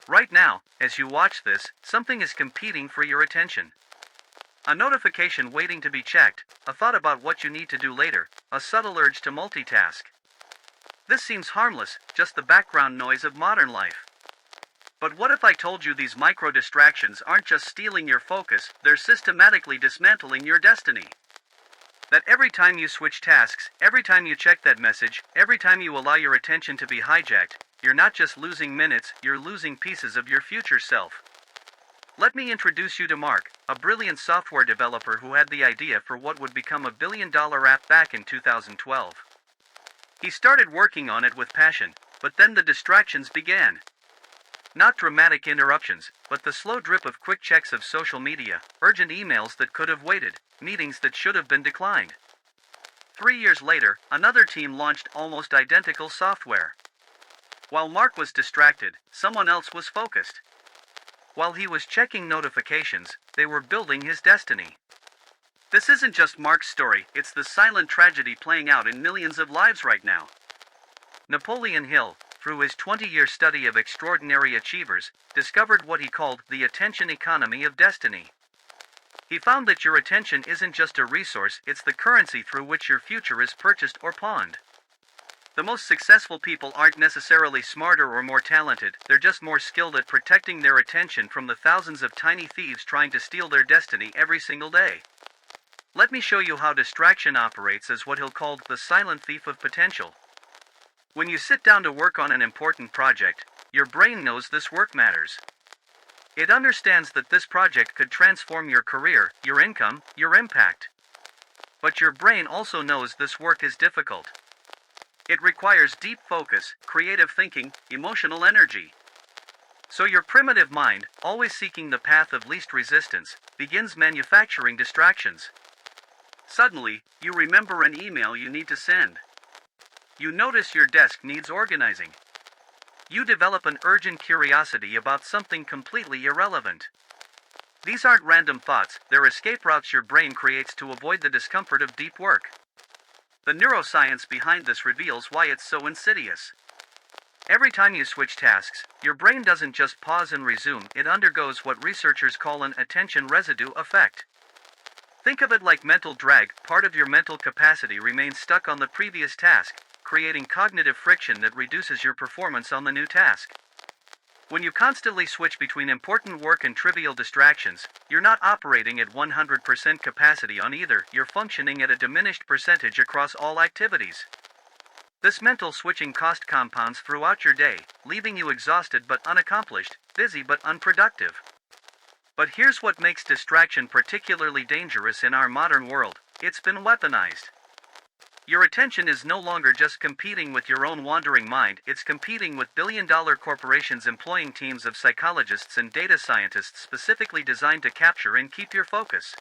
Right now, as you watch this, something is competing for your attention. A notification waiting to be checked, a thought about what you need to do later, a subtle urge to multitask. This seems harmless, just the background noise of modern life. But what if I told you these micro distractions aren't just stealing your focus, they're systematically dismantling your destiny? That every time you switch tasks, every time you check that message, every time you allow your attention to be hijacked, you're not just losing minutes, you're losing pieces of your future self. Let me introduce you to Mark, a brilliant software developer who had the idea for what would become a billion-dollar app back in 2012. He started working on it with passion, but then the distractions began. Not dramatic interruptions, but the slow drip of quick checks of social media, urgent emails that could have waited, meetings that should have been declined. 3 years later, another team launched almost identical software. While Mark was distracted, someone else was focused. While he was checking notifications, they were building his destiny. This isn't just Mark's story, it's the silent tragedy playing out in millions of lives right now. Napoleon Hill, through his 20-year study of extraordinary achievers, discovered what he called the attention economy of destiny. He found that your attention isn't just a resource, it's the currency through which your future is purchased or pawned. The most successful people aren't necessarily smarter or more talented, they're just more skilled at protecting their attention from the thousands of tiny thieves trying to steal their destiny every single day. Let me show you how distraction operates as what Hill called the silent thief of potential. When you sit down to work on an important project, your brain knows this work matters. It understands that this project could transform your career, your income, your impact. But your brain also knows this work is difficult. It requires deep focus, creative thinking, emotional energy. So your primitive mind, always seeking the path of least resistance, begins manufacturing distractions. Suddenly, you remember an email you need to send. You notice your desk needs organizing. You develop an urgent curiosity about something completely irrelevant. These aren't random thoughts, they're escape routes your brain creates to avoid the discomfort of deep work. The neuroscience behind this reveals why it's so insidious. Every time you switch tasks, your brain doesn't just pause and resume, it undergoes what researchers call an attention residue effect. Think of it like mental drag, part of your mental capacity remains stuck on the previous task, creating cognitive friction that reduces your performance on the new task. When you constantly switch between important work and trivial distractions, you're not operating at 100% capacity on either, you're functioning at a diminished percentage across all activities. This mental switching cost compounds throughout your day, leaving you exhausted but unaccomplished, busy but unproductive. But here's what makes distraction particularly dangerous in our modern world: it's been weaponized. Your attention is no longer just competing with your own wandering mind, it's competing with billion-dollar corporations employing teams of psychologists and data scientists specifically designed to capture and keep your focus.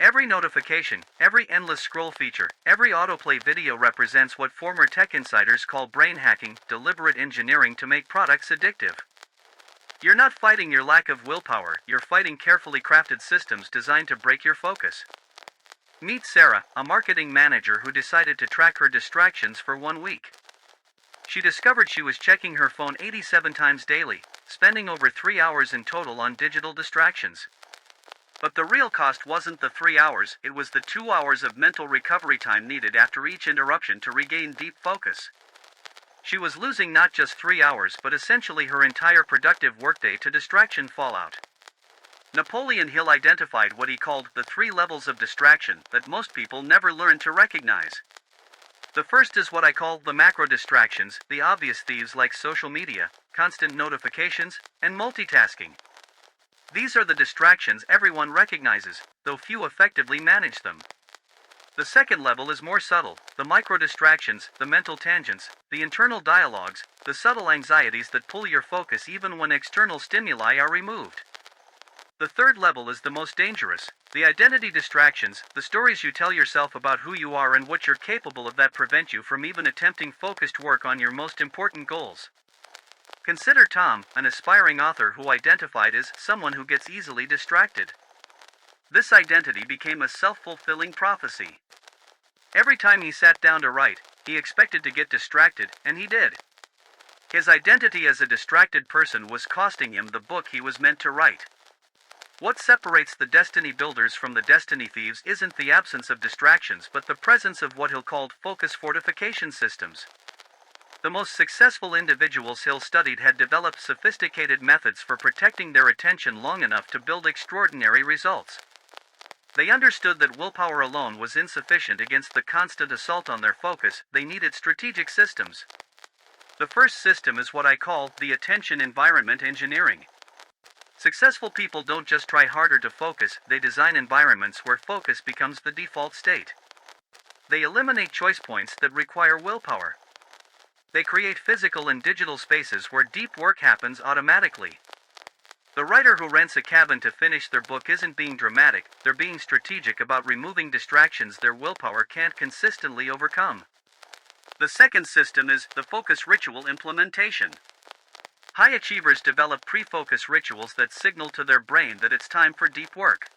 Every notification, every endless scroll feature, every autoplay video represents what former tech insiders call brain hacking, deliberate engineering to make products addictive. You're not fighting your lack of willpower, you're fighting carefully crafted systems designed to break your focus. Meet Sarah, a marketing manager who decided to track her distractions for 1 week. She discovered she was checking her phone 87 times daily, spending over 3 hours in total on digital distractions. But the real cost wasn't the 3 hours, it was the 2 hours of mental recovery time needed after each interruption to regain deep focus. She was losing not just 3 hours but essentially her entire productive workday to distraction fallout. Napoleon Hill identified what he called the 3 levels of distraction that most people never learn to recognize. The first is what I call the macro distractions, the obvious thieves like social media, constant notifications, and multitasking. These are the distractions everyone recognizes, though few effectively manage them. The second level is more subtle, the micro distractions, the mental tangents, the internal dialogues, the subtle anxieties that pull your focus even when external stimuli are removed. The third level is the most dangerous, the identity distractions, the stories you tell yourself about who you are and what you're capable of that prevent you from even attempting focused work on your most important goals. Consider Tom, an aspiring author who identified as someone who gets easily distracted. This identity became a self-fulfilling prophecy. Every time he sat down to write, he expected to get distracted, and he did. His identity as a distracted person was costing him the book he was meant to write. What separates the destiny builders from the destiny thieves isn't the absence of distractions but the presence of what Hill called Focus Fortification Systems. The most successful individuals Hill studied had developed sophisticated methods for protecting their attention long enough to build extraordinary results. They understood that willpower alone was insufficient against the constant assault on their focus. They needed strategic systems. The first system is what I call the attention environment engineering. Successful people don't just try harder to focus, they design environments where focus becomes the default state. They eliminate choice points that require willpower. They create physical and digital spaces where deep work happens automatically. The writer who rents a cabin to finish their book isn't being dramatic, they're being strategic about removing distractions their willpower can't consistently overcome. The second system is the focus ritual implementation. High achievers develop pre-focus rituals that signal to their brain that it's time for deep work.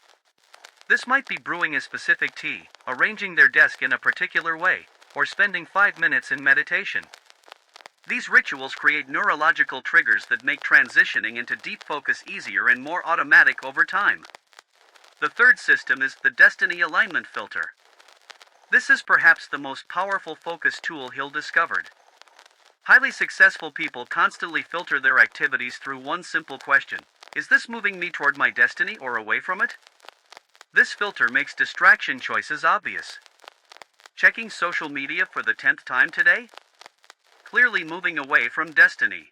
This might be brewing a specific tea, arranging their desk in a particular way, or spending 5 minutes in meditation. These rituals create neurological triggers that make transitioning into deep focus easier and more automatic over time. The third system is the destiny alignment filter. This is perhaps the most powerful focus tool Hill discovered. Highly successful people constantly filter their activities through one simple question: is this moving me toward my destiny or away from it? This filter makes distraction choices obvious. Checking social media for the 10th time today? Clearly moving away from destiny.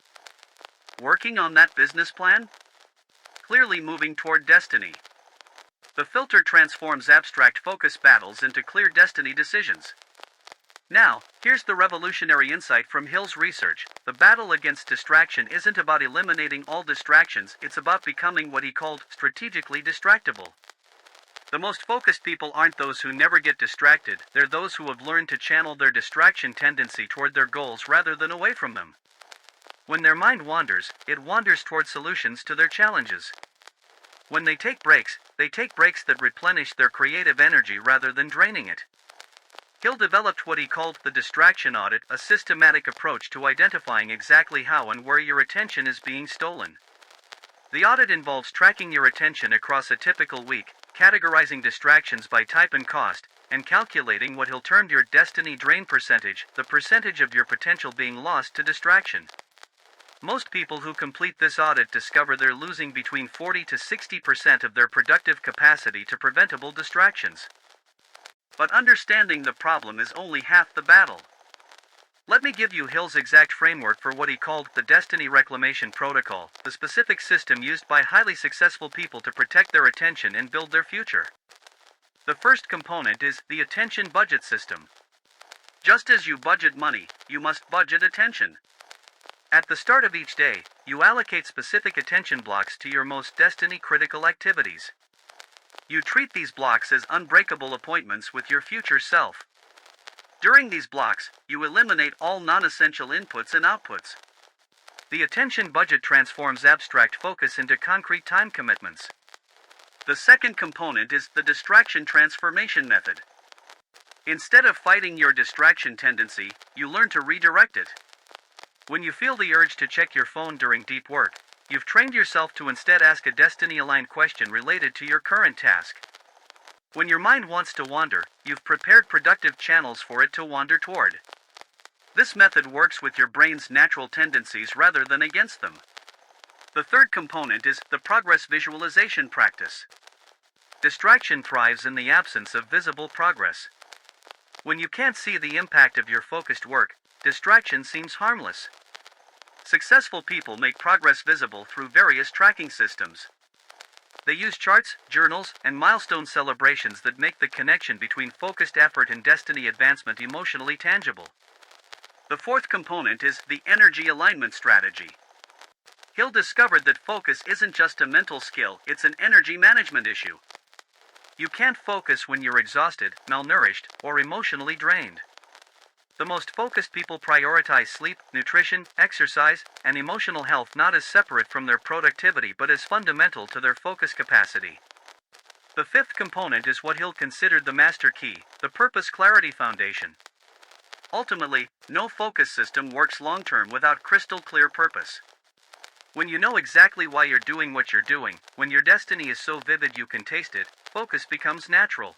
Working on that business plan? Clearly moving toward destiny. The filter transforms abstract focus battles into clear destiny decisions. Now, here's the revolutionary insight from Hill's research. The battle against distraction isn't about eliminating all distractions, it's about becoming what he called strategically distractible. The most focused people aren't those who never get distracted, they're those who have learned to channel their distraction tendency toward their goals rather than away from them. When their mind wanders, it wanders toward solutions to their challenges. When they take breaks that replenish their creative energy rather than draining it. Hill developed what he called the distraction audit, a systematic approach to identifying exactly how and where your attention is being stolen. The audit involves tracking your attention across a typical week, categorizing distractions by type and cost, and calculating what Hill termed your destiny drain percentage, the percentage of your potential being lost to distraction. Most people who complete this audit discover they're losing between 40 to 60% of their productive capacity to preventable distractions. But understanding the problem is only half the battle. Let me give you Hill's exact framework for what he called the Destiny Reclamation Protocol, the specific system used by highly successful people to protect their attention and build their future. The first component is the attention budget system. Just as you budget money, you must budget attention. At the start of each day, you allocate specific attention blocks to your most destiny-critical activities. You treat these blocks as unbreakable appointments with your future self. During these blocks, you eliminate all non-essential inputs and outputs. The attention budget transforms abstract focus into concrete time commitments. The second component is the distraction transformation method. Instead of fighting your distraction tendency, you learn to redirect it. When you feel the urge to check your phone during deep work, you've trained yourself to instead ask a destiny-aligned question related to your current task. When your mind wants to wander, you've prepared productive channels for it to wander toward. This method works with your brain's natural tendencies rather than against them. The third component is the progress visualization practice. Distraction thrives in the absence of visible progress. When you can't see the impact of your focused work, distraction seems harmless. Successful people make progress visible through various tracking systems. They use charts, journals, and milestone celebrations that make the connection between focused effort and destiny advancement emotionally tangible. The fourth component is the energy alignment strategy. Hill discovered that focus isn't just a mental skill, it's an energy management issue. You can't focus when you're exhausted, malnourished, or emotionally drained. The most focused people prioritize sleep, nutrition, exercise, and emotional health not as separate from their productivity but as fundamental to their focus capacity. The fifth component is what Hill considered the master key, the purpose clarity foundation. Ultimately, no focus system works long-term without crystal clear purpose. When you know exactly why you're doing what you're doing, when your destiny is so vivid you can taste it, focus becomes natural.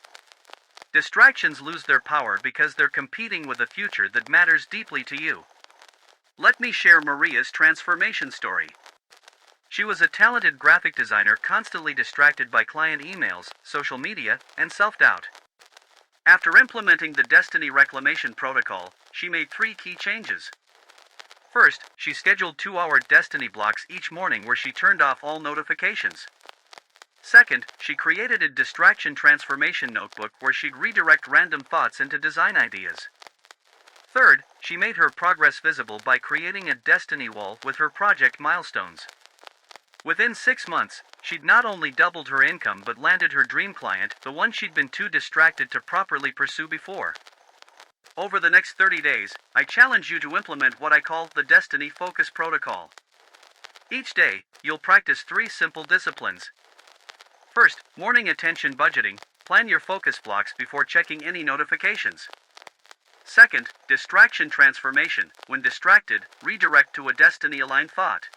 Distractions lose their power because they're competing with a future that matters deeply to you. Let me share Maria's transformation story. She was a talented graphic designer constantly distracted by client emails, social media, and self-doubt. After implementing the Destiny Reclamation protocol, she made 3 key changes. First, she scheduled 2-hour Destiny blocks each morning where she turned off all notifications. Second, she created a distraction transformation notebook where she'd redirect random thoughts into design ideas. Third, she made her progress visible by creating a Destiny wall with her project milestones. Within 6 months, she'd not only doubled her income but landed her dream client, the one she'd been too distracted to properly pursue before. Over the next 30 days, I challenge you to implement what I call the Destiny Focus Protocol. Each day, you'll practice 3 simple disciplines. First, morning attention budgeting. Plan your focus blocks before checking any notifications. Second, distraction transformation. When distracted, redirect to a destiny-aligned thought.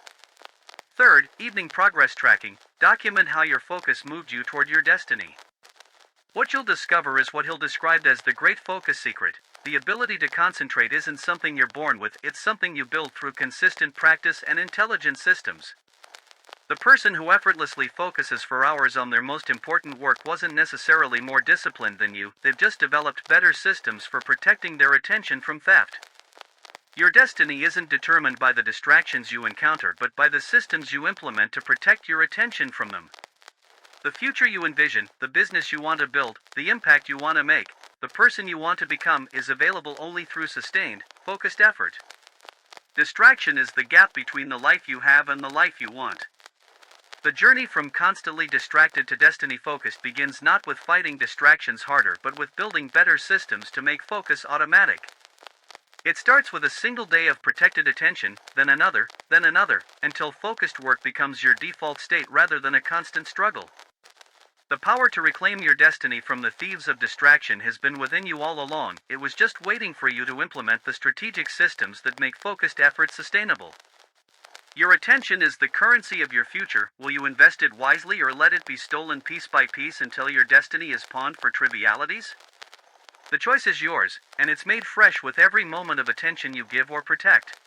Third, evening progress tracking. Document how your focus moved you toward your destiny. What you'll discover is what he'll describe as the great focus secret. The ability to concentrate isn't something you're born with, it's something you build through consistent practice and intelligent systems. The person who effortlessly focuses for hours on their most important work wasn't necessarily more disciplined than you, they've just developed better systems for protecting their attention from theft. Your destiny isn't determined by the distractions you encounter but by the systems you implement to protect your attention from them. The future you envision, the business you want to build, the impact you want to make, the person you want to become is available only through sustained, focused effort. Distraction is the gap between the life you have and the life you want. The journey from constantly distracted to destiny-focused begins not with fighting distractions harder but with building better systems to make focus automatic. It starts with a single day of protected attention, then another, until focused work becomes your default state rather than a constant struggle. The power to reclaim your destiny from the thieves of distraction has been within you all along, it was just waiting for you to implement the strategic systems that make focused effort sustainable. Your attention is the currency of your future. Will you invest it wisely or let it be stolen piece by piece until your destiny is pawned for trivialities? The choice is yours, and it's made fresh with every moment of attention you give or protect.